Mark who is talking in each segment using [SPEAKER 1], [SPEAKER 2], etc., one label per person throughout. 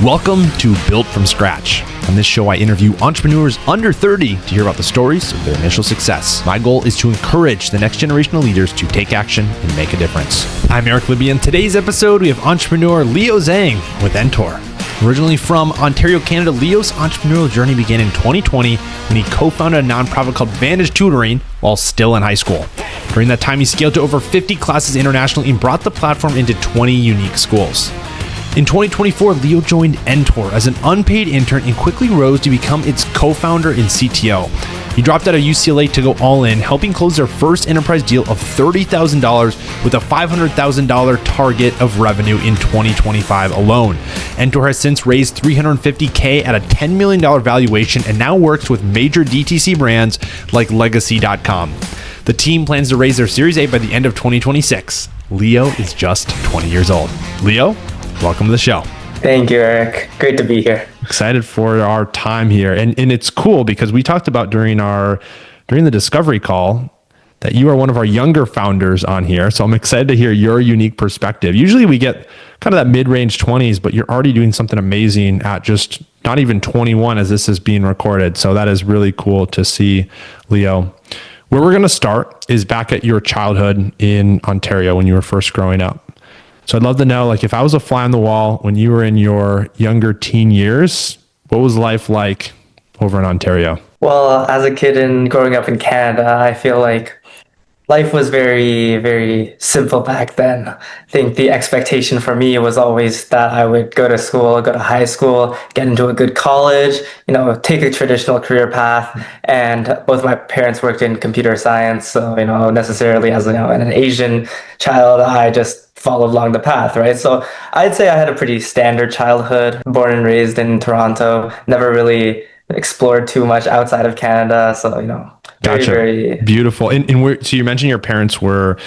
[SPEAKER 1] Welcome to Built from Scratch. On this show, I interview entrepreneurs under 30 to hear about the stories of their initial success. My goal is to encourage the next generation of leaders to take action and make a difference. I'm Eric Libby. In today's episode, we have entrepreneur Leo Zhang with Enttor. Originally from Ontario, Canada, Leo's entrepreneurial journey began in 2020 when he co-founded a nonprofit called Vantage Tutoring while still in high school. During that time, he scaled to over 50 classes internationally and brought the platform into 20 unique schools. In 2024, Leo joined Enttor as an unpaid intern and quickly rose to become its co-founder and CTO. He dropped out of UCLA to go all in, helping close their first enterprise deal of $30,000 with a $500,000 target of revenue in 2025 alone. Enttor has since raised $350K at a $10 million valuation and now works with major DTC brands like Legacy.com. The team plans to raise their Series A by the end of 2026. Leo is just 20 years old. Leo, welcome to the show.
[SPEAKER 2] Thank you, Eric. Great to be here.
[SPEAKER 1] Excited for our time here. And it's cool because we talked about during the discovery call that you are one of our younger founders on here. So I'm excited to hear your unique perspective. Usually we get kind of that mid-range 20s, but you're already doing something amazing at just not even 21 as this is being recorded. So that is really cool to see, Leo. Where we're going to start is back at your childhood in Ontario when you were first growing up. So I'd love to know, like, if I was a fly on the wall when you were in your younger teen years, what was life like over in Ontario?
[SPEAKER 2] Well, as a kid and growing up in Canada, I feel like life was very, very simple back then. I think the expectation for me was always that I would go to school, go to high school, get into a good college, take a traditional career path. And both my parents worked in computer science. So, necessarily as an Asian child, I just followed along the path, right? So I'd say I had a pretty standard childhood, born and raised in Toronto, never really explored too much outside of Canada. So,
[SPEAKER 1] Gotcha.
[SPEAKER 2] very
[SPEAKER 1] Beautiful. So you mentioned your parents were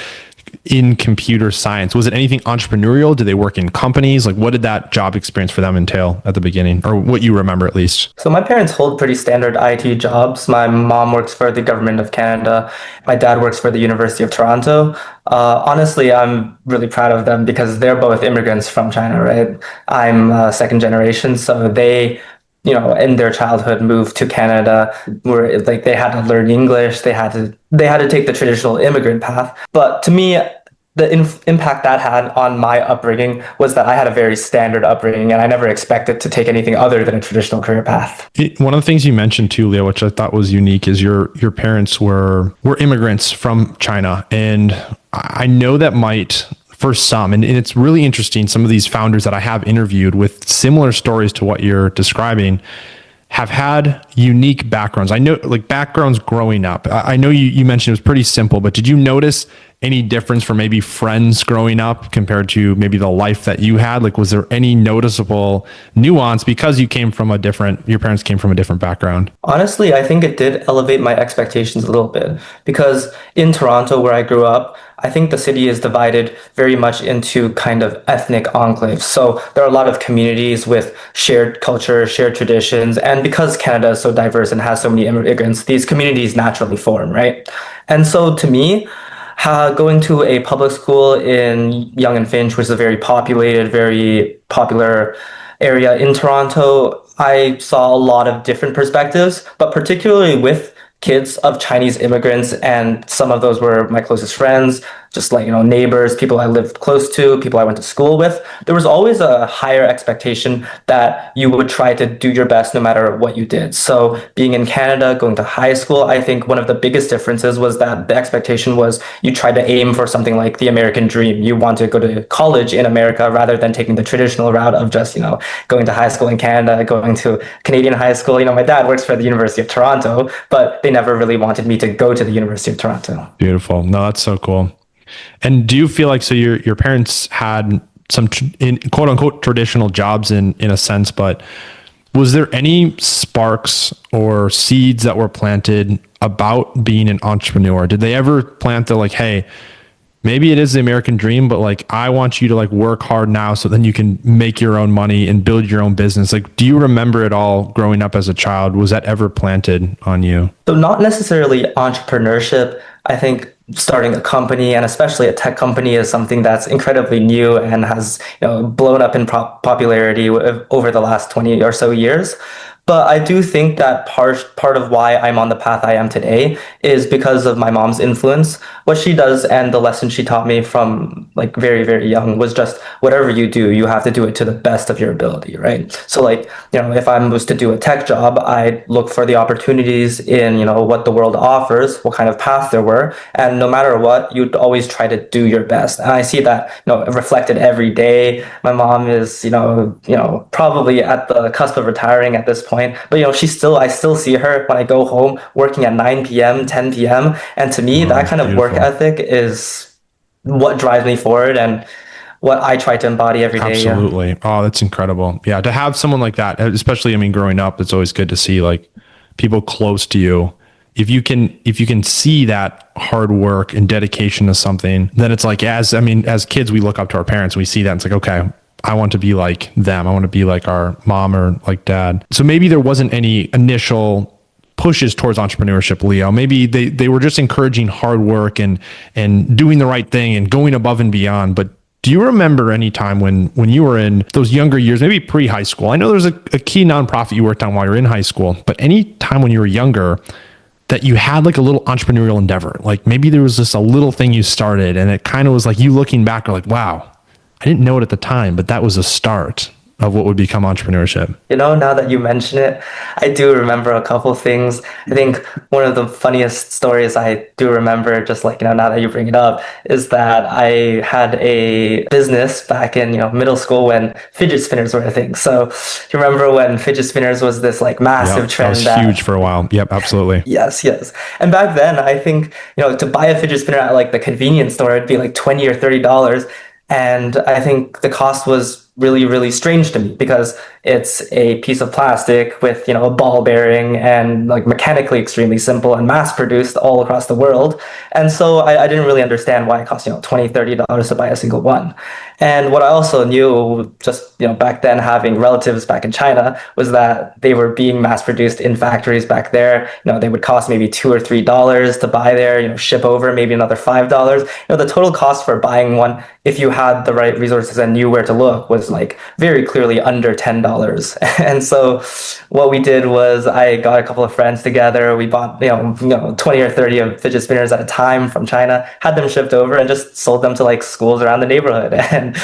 [SPEAKER 1] in computer science. Was it anything entrepreneurial? Did they work in companies? Like, what did that job experience for them entail at the beginning, or what you remember at least?
[SPEAKER 2] So my parents hold pretty standard IT jobs. My mom works for the government of Canada. My dad works for the University of Toronto. Honestly, I'm really proud of them because they're both immigrants from China, right? I'm second generation, so they in their childhood moved to Canada where they had to learn English. They had to take the traditional immigrant path. But to me, the impact that had on my upbringing was that I had a very standard upbringing and I never expected to take anything other than a traditional career path.
[SPEAKER 1] One of the things you mentioned too, Leo, which I thought was unique, is your parents were immigrants from China. And I know that might, for some, and it's really interesting, some of these founders that I have interviewed with similar stories to what you're describing have had unique backgrounds. I know, like, backgrounds growing up. I know you mentioned it was pretty simple, but did you notice any difference for maybe friends growing up compared to maybe the life that you had? Like, was there any noticeable nuance because your parents came from a different background?
[SPEAKER 2] Honestly, I think it did elevate my expectations a little bit because in Toronto, where I grew up, I think the city is divided very much into kind of ethnic enclaves. So there are a lot of communities with shared culture, shared traditions. And because Canada is so diverse and has so many immigrants, these communities naturally form, right? And so to me, going to a public school in Yonge and Finch, which is a very populated, very popular area in Toronto, I saw a lot of different perspectives, but particularly with kids of Chinese immigrants, and some of those were my closest friends, just neighbors, people I lived close to, people I went to school with. There was always a higher expectation that you would try to do your best no matter what you did. So being in Canada, going to high school, I think one of the biggest differences was that the expectation was you tried to aim for something like the American dream. You want to go to college in America rather than taking the traditional route of just, going to high school in Canada, going to Canadian high school. My dad works for the University of Toronto, but they never really wanted me to go to the University of Toronto.
[SPEAKER 1] Beautiful. No, that's so cool. And do you feel like, so your parents had some in quote unquote traditional jobs in a sense, but was there any sparks or seeds that were planted about being an entrepreneur? Did they ever plant the hey, maybe it is the American dream, but I want you to work hard now so then you can make your own money and build your own business? Do you remember it all growing up as a child? Was that ever planted on you?
[SPEAKER 2] So not necessarily entrepreneurship. I think starting a company, and especially a tech company, is something that's incredibly new and has blown up in popularity over the last 20 or so years. But I do think that part of why I'm on the path I am today is because of my mom's influence. What she does and the lesson she taught me from like very, very young was just whatever you do, you have to do it to the best of your ability, right? So like, if I was to do a tech job, I'd look for the opportunities in, what the world offers, what kind of path there were. And no matter what, you'd always try to do your best. And I see that, reflected every day. My mom is, probably at the cusp of retiring at this point. But I still see her when I go home working at 9 p.m., 10 p.m. And to me, that kind of work ethic is what drives me forward and what I try to embody every day.
[SPEAKER 1] Absolutely. Yeah. Oh, that's incredible. Yeah. To have someone like that, especially, growing up, it's always good to see like people close to you. If you can see that hard work and dedication to something, then it's like, as kids, we look up to our parents, we see that and it's like, okay, I want to be like them. I want to be like our mom or like dad. So maybe there wasn't any initial pushes towards entrepreneurship, Leo. Maybe they were just encouraging hard work and doing the right thing and going above and beyond. But do you remember any time when you were in those younger years, maybe pre-high school? I know there's a key nonprofit you worked on while you're in high school, but any time when you were younger that you had like a little entrepreneurial endeavor, like maybe there was just a little thing you started and it kind of was like you looking back are like, wow, I didn't know it at the time, but that was a start of what would become entrepreneurship.
[SPEAKER 2] Now that you mention it, I do remember a couple things. I think one of the funniest stories I do remember, just like, now that you bring it up, is that I had a business back in, middle school when fidget spinners were a thing. So you remember when fidget spinners was this like massive trend
[SPEAKER 1] that was huge for a while. Yep, absolutely.
[SPEAKER 2] Yes. And back then, I think, to buy a fidget spinner at like the convenience store, it'd be like $20 or $30. And I think the cost was really, really strange to me because it's a piece of plastic with, a ball bearing and like mechanically extremely simple and mass produced all across the world. And so I didn't really understand why it cost, $20, $30 to buy a single one. And what I also knew just, back then having relatives back in China was that they were being mass produced in factories back there. They would cost maybe $2 or $3 to buy there, ship over maybe another $5. The total cost for buying one, if you had the right resources and knew where to look, was like very clearly under $10. And so what we did was I got a couple of friends together. We bought, 20 or 30 of fidget spinners at a time from China, had them shipped over and just sold them to like schools around the neighborhood. And it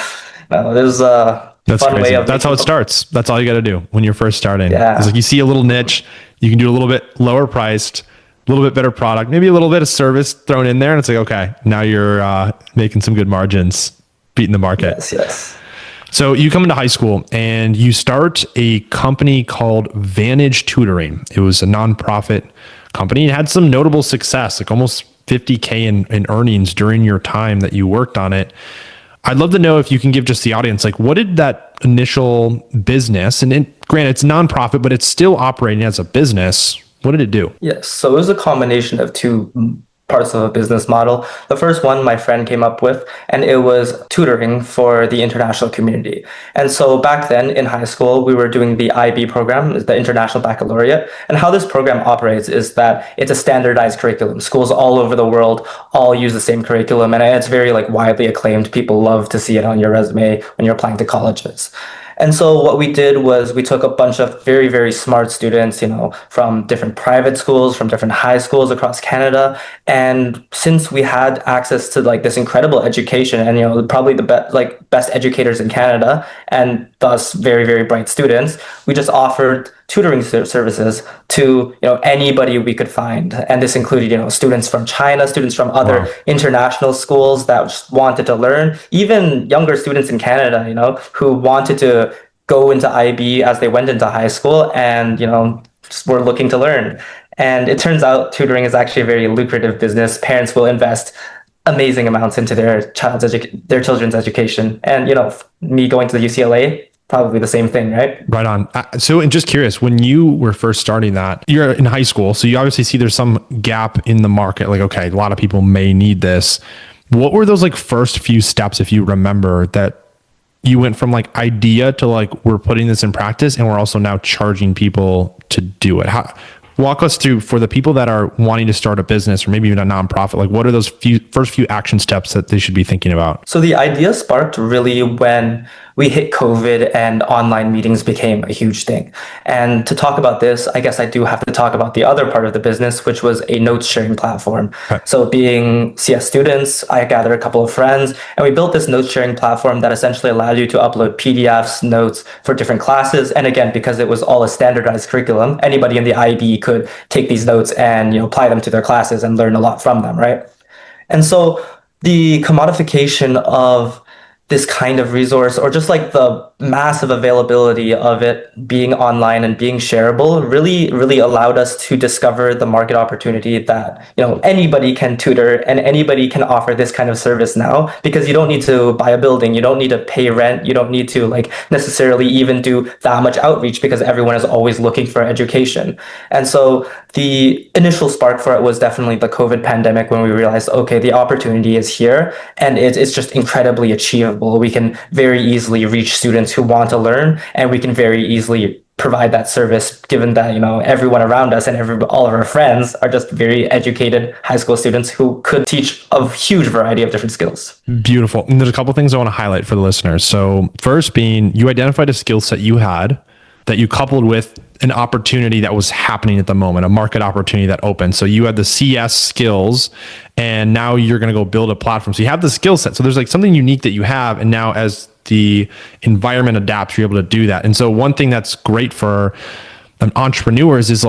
[SPEAKER 2] was a fun
[SPEAKER 1] crazy.
[SPEAKER 2] way of...
[SPEAKER 1] That's how it starts. That's all you got to do when you're first starting.
[SPEAKER 2] Yeah.
[SPEAKER 1] It's like you see a little niche, you can do a little bit lower priced, a little bit better product, maybe a little bit of service thrown in there. And it's like, okay, now you're making some good margins, beating the market.
[SPEAKER 2] Yes.
[SPEAKER 1] So you come into high school and you start a company called Vantage Tutoring. It was a nonprofit company. It had some notable success, like almost 50K in earnings during your time that you worked on it. I'd love to know if you can give just the audience, like what did that initial business, and granted it's nonprofit, but it's still operating as a business. What did it do?
[SPEAKER 2] Yes. So it was a combination of two parts of a business model. The first one my friend came up with, and it was tutoring for the international community. And so back then in high school, we were doing the IB program, the International Baccalaureate. And how this program operates is that it's a standardized curriculum. Schools all over the world all use the same curriculum, and it's very like widely acclaimed. People love to see it on your resume when you're applying to colleges. And so what we did was we took a bunch of very, very smart students, from different private schools, from different high schools across Canada. And since we had access to like this incredible education and, probably the best educators in Canada and thus very, very bright students, we just offered tutoring services to, anybody we could find. And this included, students from China, students from other international schools that just wanted to learn, even younger students in Canada, who wanted to go into IB as they went into high school and, just were looking to learn. And it turns out tutoring is actually a very lucrative business. Parents will invest amazing amounts into their children's education. And, me going to the UCLA, probably the same thing, right?
[SPEAKER 1] Right on. So, and just curious, when you were first starting that, you're in high school, so you obviously see there's some gap in the market. Like, okay, a lot of people may need this. What were those like first few steps, if you remember, that you went from like idea to like, we're putting this in practice and we're also now charging people to do it? walk us through, for the people that are wanting to start a business or maybe even a nonprofit, like what are those first few action steps that they should be thinking about?
[SPEAKER 2] So the idea sparked really when we hit COVID and online meetings became a huge thing. And to talk about this, I guess I do have to talk about the other part of the business, which was a notes sharing platform.
[SPEAKER 1] Okay.
[SPEAKER 2] So being CS students, I gathered a couple of friends and we built this notes sharing platform that essentially allowed you to upload PDFs, notes for different classes. And again, because it was all a standardized curriculum, anybody in the IB could take these notes and apply them to their classes and learn a lot from them, right? And so the commodification of this kind of resource, or just like the massive availability of it being online and being shareable, really allowed us to discover the market opportunity that anybody can tutor and anybody can offer this kind of service now, because you don't need to buy a building, you don't need to pay rent, you don't need to necessarily even do that much outreach, because everyone is always looking for education. And so the initial spark for it was definitely the COVID pandemic, when we realized, okay, the opportunity is here and it's just incredibly achievable. We can very easily reach students who want to learn, and we can very easily provide that service, given that everyone around us and all of our friends are just very educated high school students who could teach a huge variety of different skills.
[SPEAKER 1] Beautiful. And there's a couple things I want to highlight for the listeners. So first being, you identified a skill set you had that you coupled with an opportunity that was happening at the moment, a market opportunity that opened. So you had the CS skills, and now you're going to go build a platform. So you have the skill set. So there's something unique that you have. And now as the environment adapts, you're able to do that. And so one thing that's great for an entrepreneurs is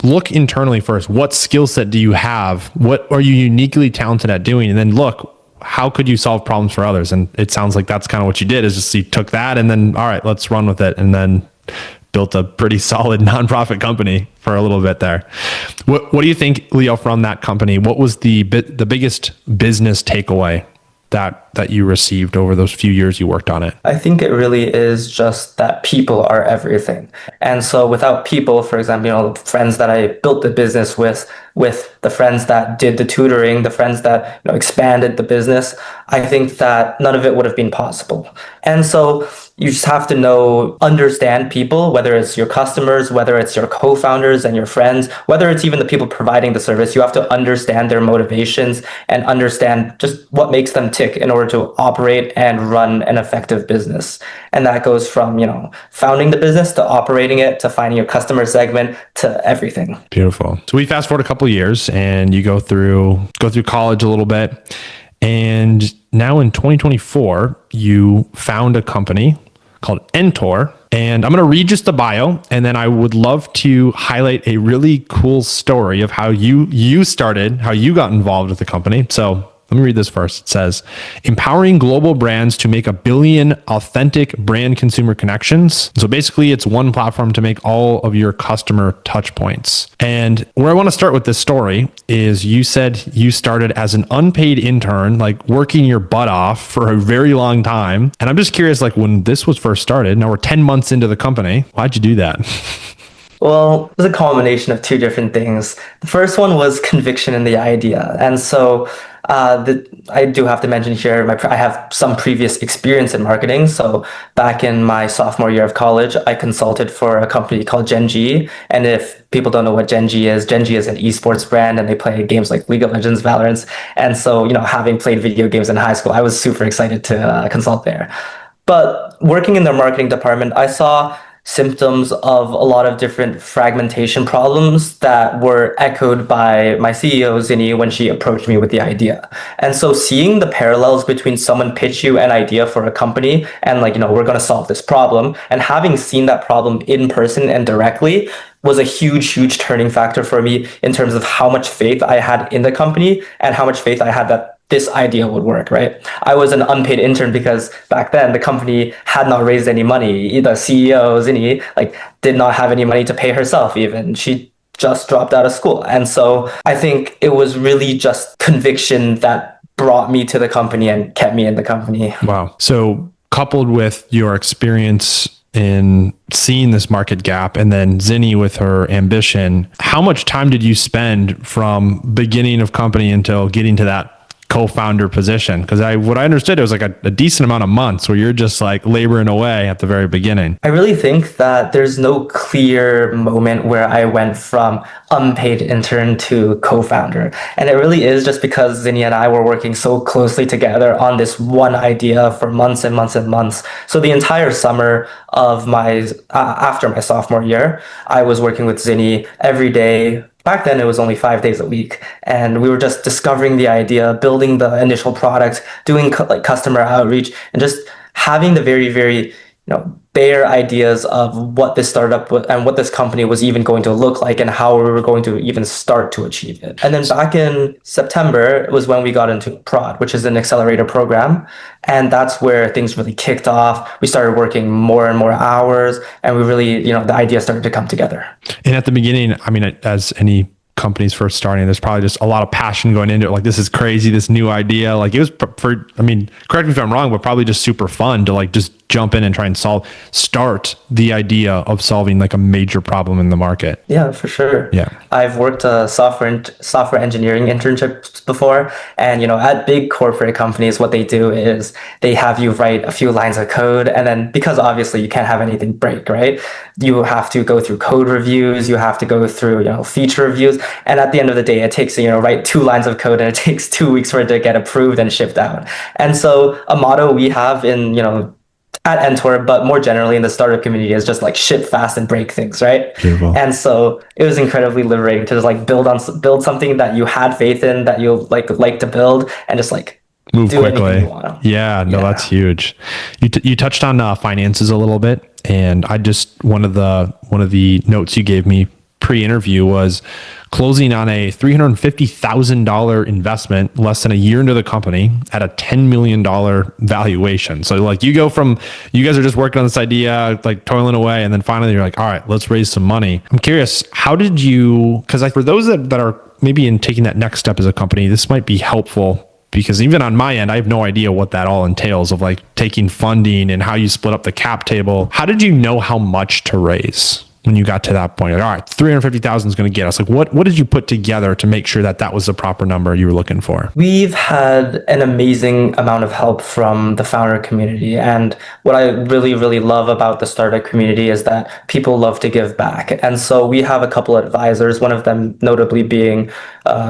[SPEAKER 1] look internally first. What skill set do you have? What are you uniquely talented at doing? And then look, how could you solve problems for others? And it sounds like that's kind of what you did, is just you took that and then, all right, let's run with it. And then built a pretty solid nonprofit company for a little bit there. What do you think, Leo, from that company? What was the biggest business takeaway that you received over those few years you worked on it?
[SPEAKER 2] I think it really is just that people are everything. And so without people, for example, the friends that I built the business with the friends that did the tutoring, the friends that expanded the business, I think that none of it would have been possible. And so you just have to understand people, whether it's your customers, whether it's your co-founders and your friends, whether it's even the people providing the service. You have to understand their motivations and understand just what makes them tick in order to operate and run an effective business. And that goes from, founding the business to operating it, to finding your customer segment, to everything.
[SPEAKER 1] Beautiful. So we fast forward a couple of years and you go through college a little bit. And now in 2024, you found a company called Enttor. And I'm going to read just the bio, and then I would love to highlight a really cool story of how you started, how you got involved with the company. So let me read this first. It says, empowering global brands to make 1 billion authentic brand consumer connections. So basically it's one platform to make all of your customer touch points. And where I want to start with this story is, you said you started as an unpaid intern, working your butt off for a very long time. And I'm just curious, when this was first started, now we're 10 months into the company, why'd you do that?
[SPEAKER 2] Well, it was a combination of two different things. The first one was conviction in the idea. And so I do have to mention here, I have some previous experience in marketing. So back in my sophomore year of college, I consulted for a company called Genji. And if people don't know what Genji is an esports brand, and they play games like League of Legends, Valorant. And so, having played video games in high school, I was super excited to consult there. But working in their marketing department, I saw symptoms of a lot of different fragmentation problems that were echoed by my CEO, Zinni, when she approached me with the idea. And so seeing the parallels between someone pitch you an idea for a company and we're going to solve this problem, and having seen that problem in person and directly was a huge turning factor for me in terms of how much faith I had in the company and how much faith I had that this idea would work, right? I was an unpaid intern because back then the company had not raised any money. The CEO, Zinni, did not have any money to pay herself even. She just dropped out of school. And so I think it was really just conviction that brought me to the company and kept me in the company.
[SPEAKER 1] Wow. So coupled with your experience in seeing this market gap, and then Zinni with her ambition, how much time did you spend from beginning of company until getting to that co-founder position? Because what I understood, it was like a decent amount of months where you're just like laboring away at the very beginning.
[SPEAKER 2] I really think that there's no clear moment where I went from unpaid intern to co-founder. And it really is just because Zinni and I were working so closely together on this one idea for months and months and months. So the entire summer of after my sophomore year, I was working with Zinni every day. Back then, it was only 5 days a week, and we were just discovering the idea, building the initial product, doing like customer outreach, and just having the very, very bare ideas of what this startup and what this company was even going to look like and how we were going to even start to achieve it. And then back in September was when we got into Prod, which is an accelerator program. And that's where things really kicked off. We started working more and more hours, and we really, the idea started to come together.
[SPEAKER 1] And at the beginning, I mean, as any companies first starting, there's probably just a lot of passion going into it. Like, this is crazy, this new idea. Like, it was correct me if I'm wrong, but probably just super fun to like just jump in and try and start the idea of solving like a major problem in the market.
[SPEAKER 2] Yeah, for sure.
[SPEAKER 1] Yeah.
[SPEAKER 2] I've worked software engineering internships before. And, at big corporate companies, what they do is they have you write a few lines of code. And then because obviously you can't have anything break, right? You have to go through code reviews. You have to go through, feature reviews. And at the end of the day, it takes, write 2 lines of code, and it takes 2 weeks for it to get approved and shipped out. And so a motto we have at Enttor, but more generally in the startup community, is just like ship fast and break things, right?
[SPEAKER 1] Beautiful.
[SPEAKER 2] And so it was incredibly liberating to just like build something that you had faith in, that you like to build, and just like
[SPEAKER 1] move quickly. Yeah, that's huge. You touched on finances a little bit, and I just one of the notes you gave me pre-interview was closing on a $350,000 investment less than a year into the company at a $10 million valuation. So like you guys are just working on this idea, like toiling away, and then finally you're like, all right, let's raise some money. I'm curious, how did you, because for those that are maybe in taking that next step as a company, this might be helpful, because even on my end, I have no idea what that all entails of like taking funding and how you split up the cap table. How did you know how much to raise when you got to that point? Like, all right, 350,000 is going to get us. Like, what did you put together to make sure that was the proper number you were looking for?
[SPEAKER 2] We've had an amazing amount of help from the founder community. And what I really, really love about the startup community is that people love to give back. And so we have a couple of advisors, one of them notably being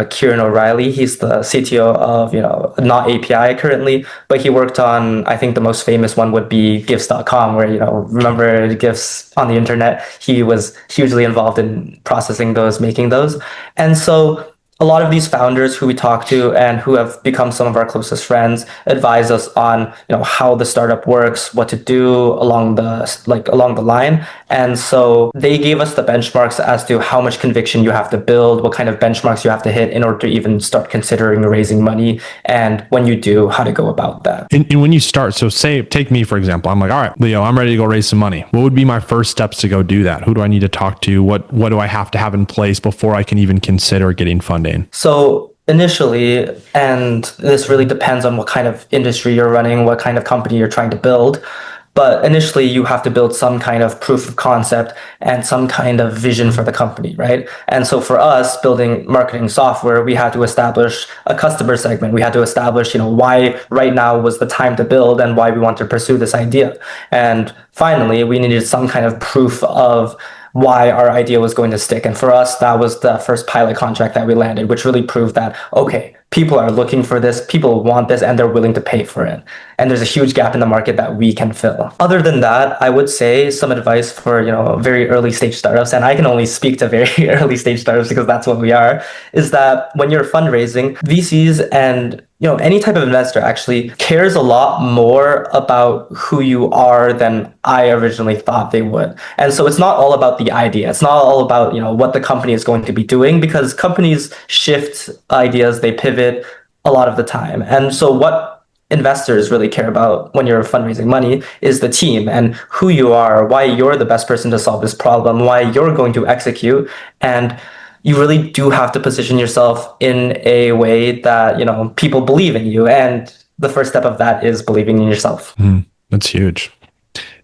[SPEAKER 2] Kieran O'Reilly. He's the CTO of, Not API currently, but he worked on, I think the most famous one would be gifts.com, where, remember gifts on the internet? He was hugely involved in processing those, making those. And so a lot of these founders who we talk to and who have become some of our closest friends advise us on, how the startup works, what to do along the line. And so they gave us the benchmarks as to how much conviction you have to build, what kind of benchmarks you have to hit in order to even start considering raising money. And when you do, how to go about that.
[SPEAKER 1] And when you start, so take me, for example, I'm like, all right, Leo, I'm ready to go raise some money. What would be my first steps to go do that? Who do I need to talk to? What do I have to have in place before I can even consider getting funding? So
[SPEAKER 2] initially, and this really depends on what kind of industry you're running, what kind of company you're trying to build, but initially you have to build some kind of proof of concept and some kind of vision for the company, right? And so for us, building marketing software, we had to establish a customer segment. We had to establish, why right now was the time to build and why we want to pursue this idea. And finally, we needed some kind of proof of why our idea was going to stick. And for us, that was the first pilot contract that we landed, which really proved that, okay, people are looking for this, people want this, and they're willing to pay for it. And there's a huge gap in the market that we can fill. Other than that, I would say some advice for, very early stage startups, and I can only speak to very early stage startups because that's what we are, is that when you're fundraising, VCs and any type of investor actually cares a lot more about who you are than I originally thought they would. And so it's not all about the idea. It's not all about, what the company is going to be doing, because companies shift ideas, they pivot a lot of the time. And so what investors really care about when you're fundraising money is the team and who you are, why you're the best person to solve this problem, why you're going to execute. And you really do have to position yourself in a way that, people believe in you. And the first step of that is believing in yourself.
[SPEAKER 1] That's huge.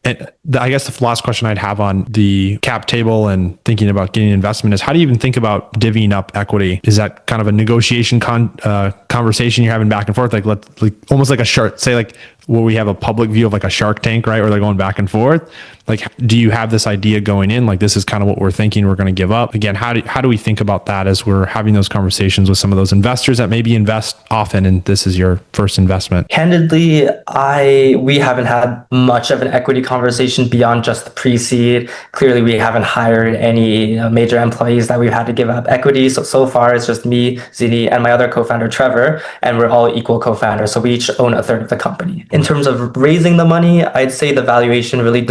[SPEAKER 1] And I guess the last question I'd have on the cap table and thinking about getting investment is, how do you even think about divvying up equity? Is that kind of a negotiation conversation you're having back and forth? Like almost like a shark, say like where we have a public view of like a Shark Tank, right? Where they're going back and forth. Like, do you have this idea going in? Like, this is kind of what we're thinking we're going to give up. Again, how do we think about that as we're having those conversations with some of those investors that maybe invest often and this is your first investment?
[SPEAKER 2] Candidly, we haven't had much of an equity conversation beyond just the pre-seed. Clearly, we haven't hired any major employees that we've had to give up equity. So far, it's just me, Zini, and my other co-founder, Trevor, and we're all equal co-founders. So we each own a third of the company. In terms of raising the money, I'd say the valuation really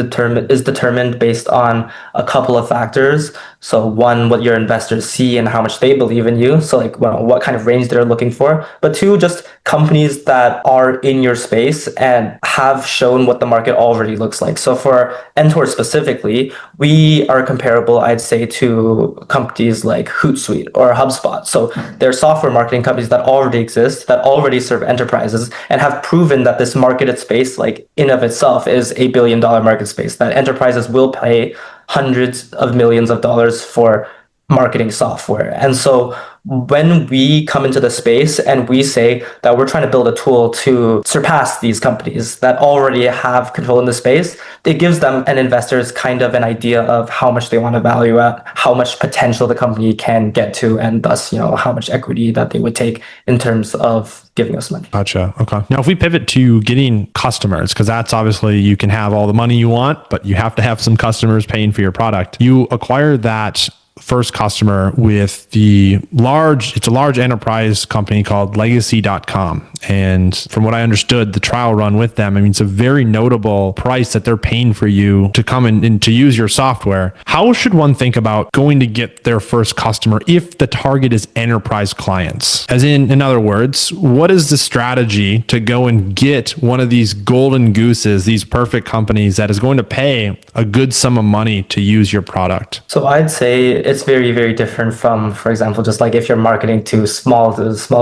[SPEAKER 2] is determined based on a couple of factors. So one, what your investors see and how much they believe in you. So like, well, what kind of range they're looking for. But two, just companies that are in your space and have shown what the market already looks like. So for Enttor specifically, we are comparable, I'd say, to companies like Hootsuite or HubSpot. So they're software marketing companies that already exist, that already serve enterprises and have proven that this marketed space, like in of itself, is a $1 billion market space, that enterprises will pay hundreds of millions of dollars for marketing software. And so when we come into the space and we say that we're trying to build a tool to surpass these companies that already have control in the space, it gives them and investors kind of an idea of how much they want to value at, how much potential the company can get to, and thus, how much equity that they would take in terms of giving us money.
[SPEAKER 1] Gotcha. Okay. Now, if we pivot to getting customers, because that's obviously, you can have all the money you want, but you have to have some customers paying for your product. You acquire that first customer with it's a large enterprise company called legacy.com. And from what I understood, the trial run with them, it's a very notable price that they're paying for you to come in and to use your software. How should one think about going to get their first customer if the target is enterprise clients? As in other words, what is the strategy to go and get one of these golden gooses, these perfect companies that is going to pay a good sum of money to use your product?
[SPEAKER 2] So I'd say it's very, very different from, for example, just like if you're marketing to small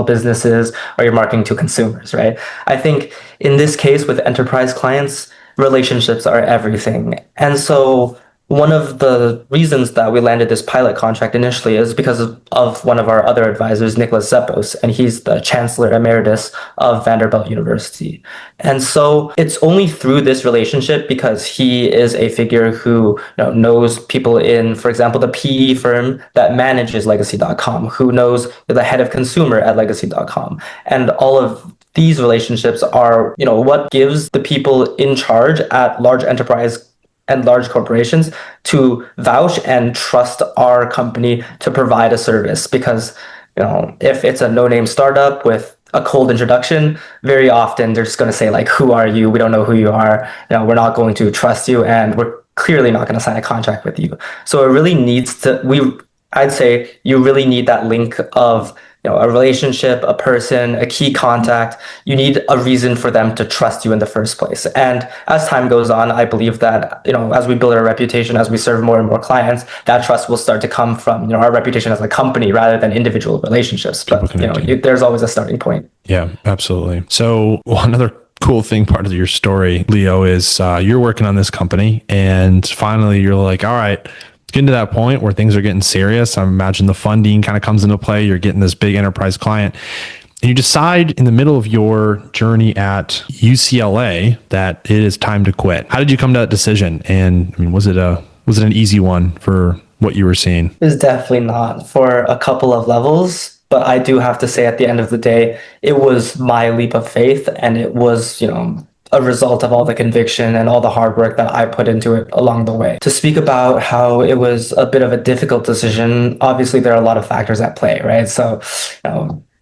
[SPEAKER 2] businesses or you're marketing to consumers, right? I think in this case with enterprise clients, relationships are everything. And so one of the reasons that we landed this pilot contract initially is because of one of our other advisors, Nicholas Zeppos, and he's the Chancellor Emeritus of Vanderbilt University. And so it's only through this relationship, because he is a figure who knows people in, for example, the PE firm that manages Legacy.com, who knows the head of consumer at Legacy.com. And all of these relationships are, what gives the people in charge at large enterprise and large corporations to vouch and trust our company to provide a service. Because, if it's a no-name startup with a cold introduction, very often they're just going to say like, who are you? We don't know who you are. We're not going to trust you, and we're clearly not going to sign a contract with you. So it really I'd say you really need that link of a relationship, a person, a key contact. You need a reason for them to trust you in the first place. And as time goes on, I believe that, as we build our reputation, as we serve more and more clients, that trust will start to come from, our reputation as a company rather than individual relationships. But, there's always a starting point.
[SPEAKER 1] Yeah, absolutely. So one other cool thing, part of your story, Leo, is you're working on this company and finally you're like, all right, getting to that point where things are getting serious. I imagine the funding kind of comes into play. You're getting this big enterprise client, and you decide in the middle of your journey at UCLA that it is time to quit. How did you come to that decision? And was it an easy one for what you were seeing?
[SPEAKER 2] It was definitely not, for a couple of levels. But I do have to say, at the end of the day, it was my leap of faith, and it was, a result of all the conviction and all the hard work that I put into it along the way. To speak about how it was a bit of a difficult decision, obviously there are a lot of factors at play, right? So,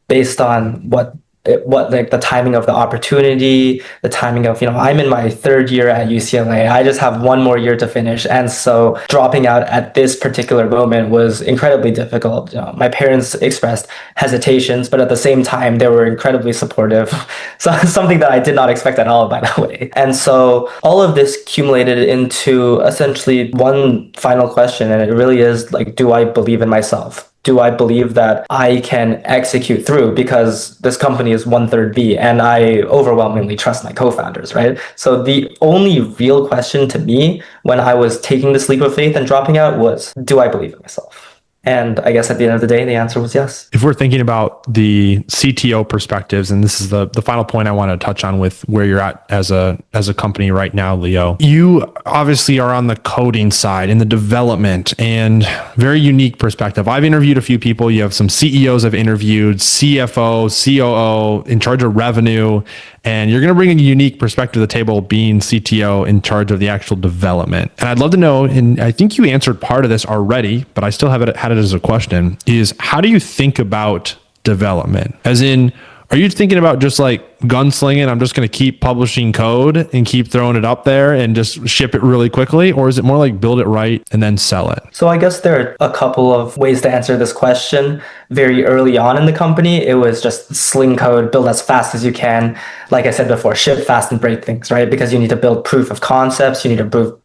[SPEAKER 2] based on what the timing of the opportunity, the timing of, I'm in my third year at UCLA. I just have one more year to finish. And so dropping out at this particular moment was incredibly difficult. My parents expressed hesitations, but at the same time, they were incredibly supportive. So something that I did not expect at all, by the way. And so all of this accumulated into essentially one final question. And it really is like, do I believe in myself? do I believe that I can execute through? Because this company is 1/3 B and I overwhelmingly trust my co-founders, right? So the only real question to me when I was taking this leap of faith and dropping out was, do I believe in myself? And I guess at the end of the day, the answer was yes.
[SPEAKER 1] If we're thinking about the CTO perspectives, and this is the final point I want to touch on with where you're at as a company right now, Leo, you obviously are on the coding side and the development and very unique perspective. I've interviewed a few people. You have some CEOs I've interviewed, CFO, COO in charge of revenue, and you're going to bring a unique perspective to the table being CTO in charge of the actual development. And I'd love to know, and I think you answered part of this already, but I still had it as a question, is how do you think about development? As in, are you thinking about just like gunslinging, I'm just going to keep publishing code and keep throwing it up there and just ship it really quickly? Or is it more like build it right and then sell it?
[SPEAKER 2] So I guess there are a couple of ways to answer this question. Very early on in the company, it was just sling code, build as fast as you can. Like I said before, ship fast and break things, right? Because you need to build proof of concepts, you need to build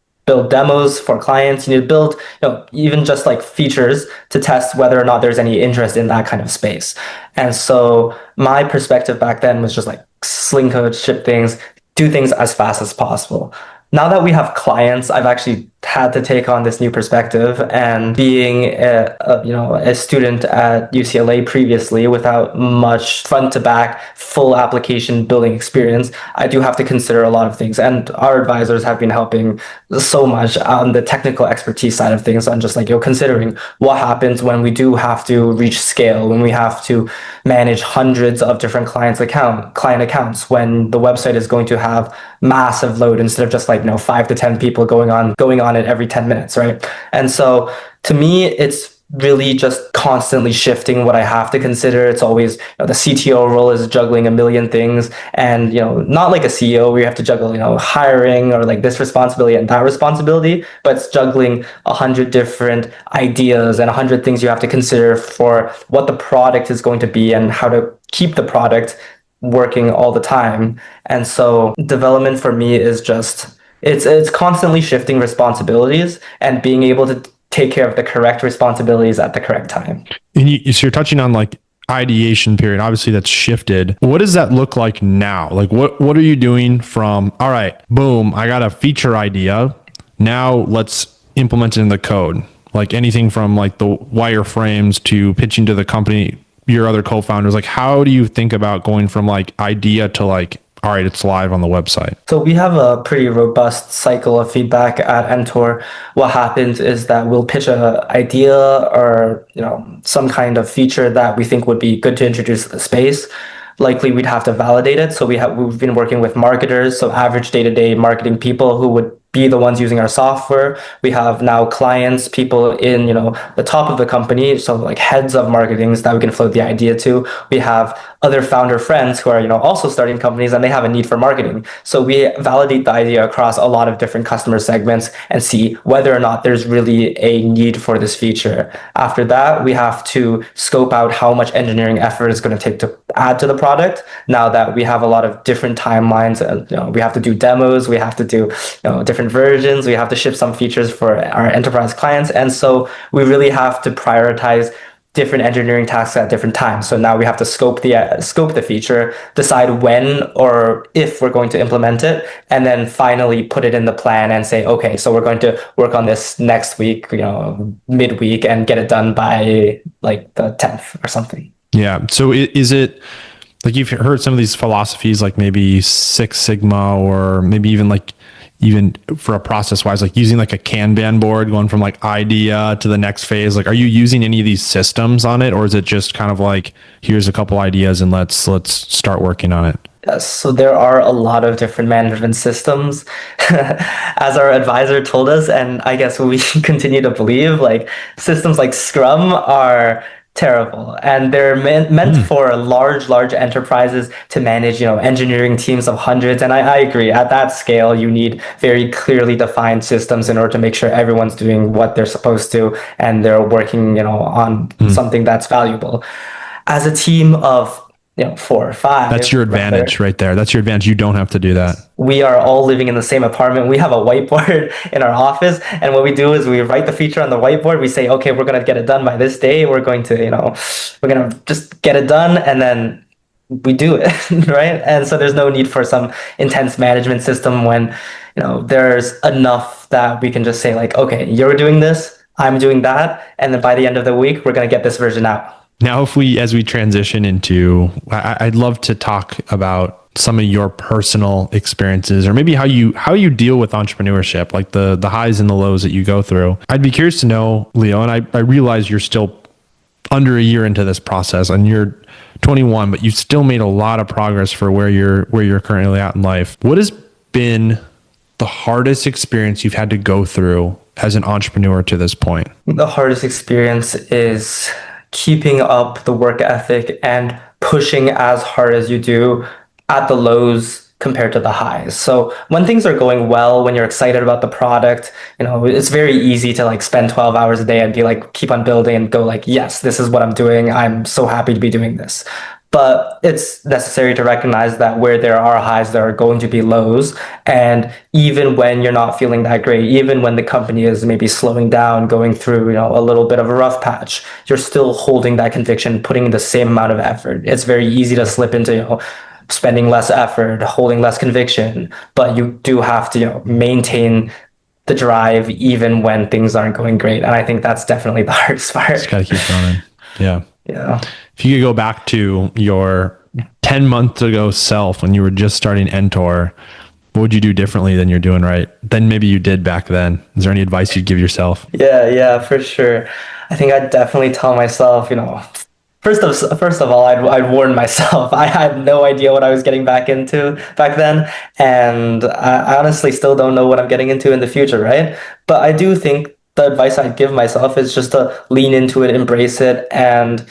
[SPEAKER 2] demos for clients, you need to build, even just like features to test whether or not there's any interest in that kind of space. And so my perspective back then was just like sling code, ship things, do things as fast as possible. Now that we have clients, I've actually had to take on this new perspective, and being a student at UCLA previously without much front to back full application building experience, I do have to consider a lot of things, and our advisors have been helping so much on the technical expertise side of things, on just like considering what happens when we do have to reach scale, when we have to manage hundreds of different client accounts, when the website is going to have massive load instead of just like 5 to 10 people going on it every 10 minutes, right? And so to me, it's really just constantly shifting what I have to consider. It's always, the CTO role is juggling a million things, and not like a CEO where you have to juggle hiring or like this responsibility and that responsibility, but it's juggling 100 different ideas and 100 things you have to consider for what the product is going to be and how to keep the product working all the time. And so development for me is just it's constantly shifting responsibilities and being able to take care of the correct responsibilities at the correct time.
[SPEAKER 1] And so you're touching on like ideation period. Obviously that's shifted. What does that look like now? Like what are you doing from, all right, boom, I got a feature idea. Now let's implement it in the code. Like anything from like the wireframes to pitching to the company, your other co-founders. Like how do you think about going from like idea to like, all right, it's live on the website?
[SPEAKER 2] So we have a pretty robust cycle of feedback at Enttor. What happens is that we'll pitch an idea or some kind of feature that we think would be good to introduce to the space. Likely we'd have to validate it. So we've been working with marketers, so average day-to-day marketing people who would be the ones using our software. We have now clients, people in the top of the company, so like heads of marketings that we can float the idea to. We have other founder friends who are also starting companies and they have a need for marketing. So we validate the idea across a lot of different customer segments and see whether or not there's really a need for this feature. After that, we have to scope out how much engineering effort it's going to take to add to the product. Now that we have a lot of different timelines, we have to do demos, we have to do different versions, we have to ship some features for our enterprise clients, and so we really have to prioritize different engineering tasks at different times. So now we have to scope the feature, decide when or if we're going to implement it, and then finally put it in the plan and say, okay, so we're going to work on this next week, midweek, and get it done by like the 10th or something.
[SPEAKER 1] Yeah. So is it like you've heard some of these philosophies, like maybe Six Sigma, or maybe even for a process wise, like using like a Kanban board, going from like idea to the next phase? Like, are you using any of these systems on it, or is it just kind of like, here's a couple ideas and let's start working on it?
[SPEAKER 2] Yes, so there are a lot of different management systems. As our advisor told us, and I guess we continue to believe, like systems like Scrum are terrible, and they're meant for large enterprises to manage engineering teams of hundreds. And I agree, at that scale you need very clearly defined systems in order to make sure everyone's doing what they're supposed to and they're working on something that's valuable. As a team of 4 or 5.
[SPEAKER 1] That's your
[SPEAKER 2] Rather,
[SPEAKER 1] advantage right there. That's your advantage. You don't have to do that.
[SPEAKER 2] we are all living in the same apartment. We have a whiteboard in our office, and what we do is we write the feature on the whiteboard. We say, okay, we're gonna get it done by this day. We're going to, we're gonna just get it done, and then we do it, right? And so there's no need for some intense management system when, there's enough that we can just say like, okay, you're doing this, I'm doing that, and then by the end of the week, we're gonna get this version out.
[SPEAKER 1] Now, as we transition into, I'd love to talk about some of your personal experiences, or maybe how you deal with entrepreneurship, like the highs and the lows that you go through. I'd be curious to know, Leo, and I realize you're still under a year into this process, and you're 21, but you've still made a lot of progress for where you're currently at in life. What has been the hardest experience you've had to go through as an entrepreneur to this point?
[SPEAKER 2] The hardest experience is keeping up the work ethic and pushing as hard as you do at the lows compared to the highs. So when things are going well, when you're excited about the product, it's very easy to like spend 12 hours a day and be like, keep on building and go like, yes, this is what I'm doing. I'm so happy to be doing this. But it's necessary to recognize that where there are highs, there are going to be lows. And even when you're not feeling that great, even when the company is maybe slowing down, going through, a little bit of a rough patch, you're still holding that conviction, putting the same amount of effort. It's very easy to slip into, spending less effort, holding less conviction, but you do have to, maintain the drive even when things aren't going great. And I think that's definitely the hardest part.
[SPEAKER 1] Just gotta keep going. Yeah.
[SPEAKER 2] Yeah.
[SPEAKER 1] If you could go back to your 10 months ago self when you were just starting Enttor, what would you do differently than you're doing than maybe you did back then? Is there any advice you'd give yourself?
[SPEAKER 2] Yeah, for sure. I think I'd definitely tell myself, first of all, I'd warn myself. I had no idea what I was getting back into back then, and I honestly still don't know what I'm getting into in the future, right? But I do think the advice I'd give myself is just to lean into it, embrace it, and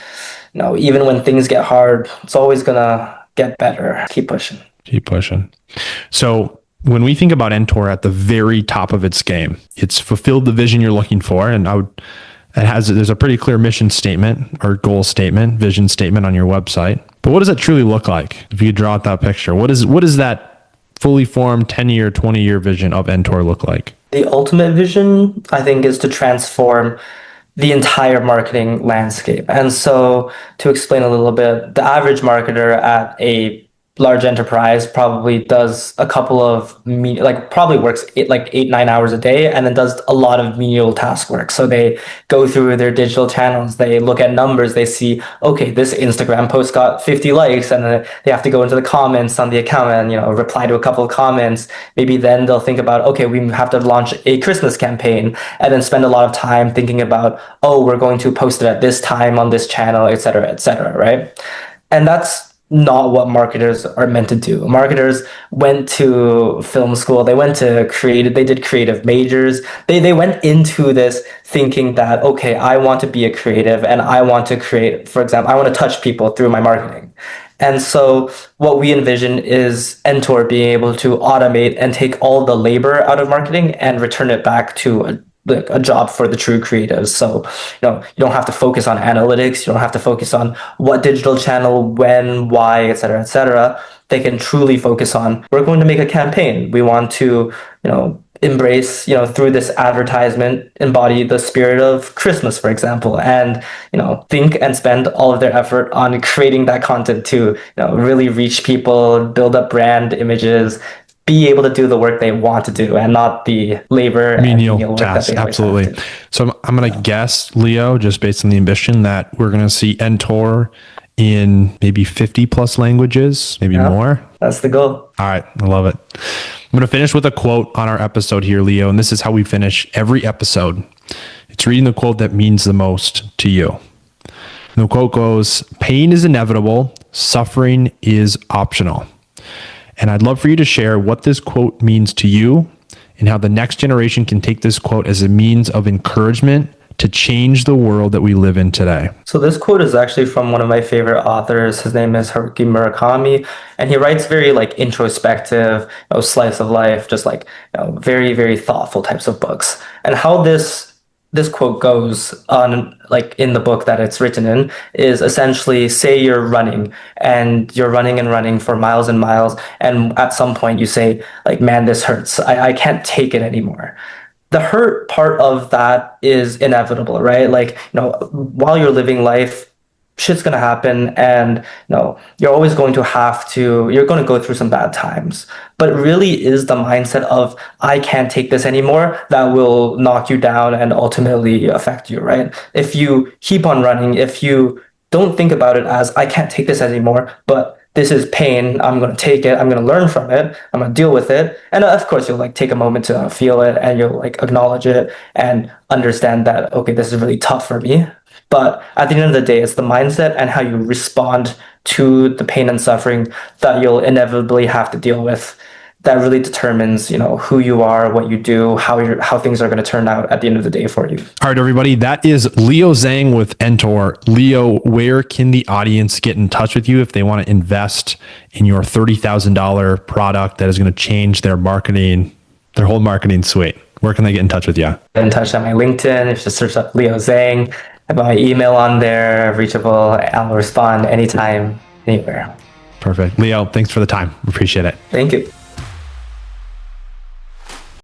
[SPEAKER 2] even when things get hard, it's always gonna get better. Keep pushing.
[SPEAKER 1] Keep pushing. So when we think about Enttor at the very top of its game, it's fulfilled the vision you're looking for, and there's a pretty clear mission statement or goal statement, vision statement on your website. But what does it truly look like? If you could draw out that picture, what is that fully formed 10-year, 20-year vision of Enttor look like?
[SPEAKER 2] The ultimate vision, I think, is to transform the entire marketing landscape. And so to explain a little bit, the average marketer at a large enterprise probably does a couple of probably works 8-9 hours a day, and then does a lot of menial task work. So they go through their digital channels, they look at numbers, they see, okay, this Instagram post got 50 likes, and then they have to go into the comments on the account and reply to a couple of comments. Maybe then they'll think about, okay, we have to launch a Christmas campaign, and then spend a lot of time thinking about, oh, we're going to post it at this time on this channel, etc., right? And that's not what marketers are meant to do. Marketers went to film school, they did creative majors. They went into this thinking that, okay, I want to be a creative and I want to create, for example, I want to touch people through my marketing. And so what we envision is Enttor being able to automate and take all the labor out of marketing and return it back to a job for the true creatives. So, you don't have to focus on analytics. You don't have to focus on what digital channel, when, why, etc., etc. They can truly focus on, we're going to make a campaign. We want to, embrace, through this advertisement, embody the spirit of Christmas, for example, and, think and spend all of their effort on creating that content to, really reach people, build up brand images, be able to do the work they want to do and not the labor
[SPEAKER 1] menial
[SPEAKER 2] work
[SPEAKER 1] tasks.
[SPEAKER 2] that they
[SPEAKER 1] Absolutely.
[SPEAKER 2] have to.
[SPEAKER 1] So I'm going to guess, Leo, just based on the ambition, that we're going to see Enttor in maybe 50 plus languages, maybe more.
[SPEAKER 2] That's the goal.
[SPEAKER 1] All right. I love it. I'm going to finish with a quote on our episode here, Leo. And this is how we finish every episode. It's reading the quote that means the most to you. And the quote goes, "Pain is inevitable. Suffering is optional." And I'd love for you to share what this quote means to you and how the next generation can take this quote as a means of encouragement to change the world that we live in today.
[SPEAKER 2] So this quote is actually from one of my favorite authors. His name is Haruki Murakami, and he writes very introspective, slice of life, just very, very thoughtful types of books. And how this this quote goes on, like in the book that it's written in, is essentially say you're running and you're running and running for miles and miles. And at some point you say, like, man, this hurts. I can't take it anymore. The hurt part of that is inevitable, right? Like, while you're living life, shit's gonna happen, and you're always going to you're going to go through some bad times. But it really is the mindset of I can't take this anymore that will knock you down and ultimately affect you, right? If you keep on running, if you don't think about it as I can't take this anymore, but this is pain, I'm going to take it, I'm going to learn from it, I'm going to deal with it. And of course, you'll like take a moment to feel it, and you'll like acknowledge it and understand that, okay, this is really tough for me. But at the end of the day, it's the mindset and how you respond to the pain and suffering that you'll inevitably have to deal with that really determines, who you are, what you do, how things are going to turn out at the end of the day for you.
[SPEAKER 1] All right, everybody, that is Leo Zhang with Enttor. Leo, where can the audience get in touch with you if they want to invest in your $30,000 product that is going to change their marketing, their whole marketing suite? Where can they get in touch with you?
[SPEAKER 2] Get in touch on my LinkedIn. If you just search up Leo Zhang, I have my email on there, reachable. I'll respond anytime, anywhere.
[SPEAKER 1] Perfect. Leo, thanks for the time. Appreciate it.
[SPEAKER 2] Thank you.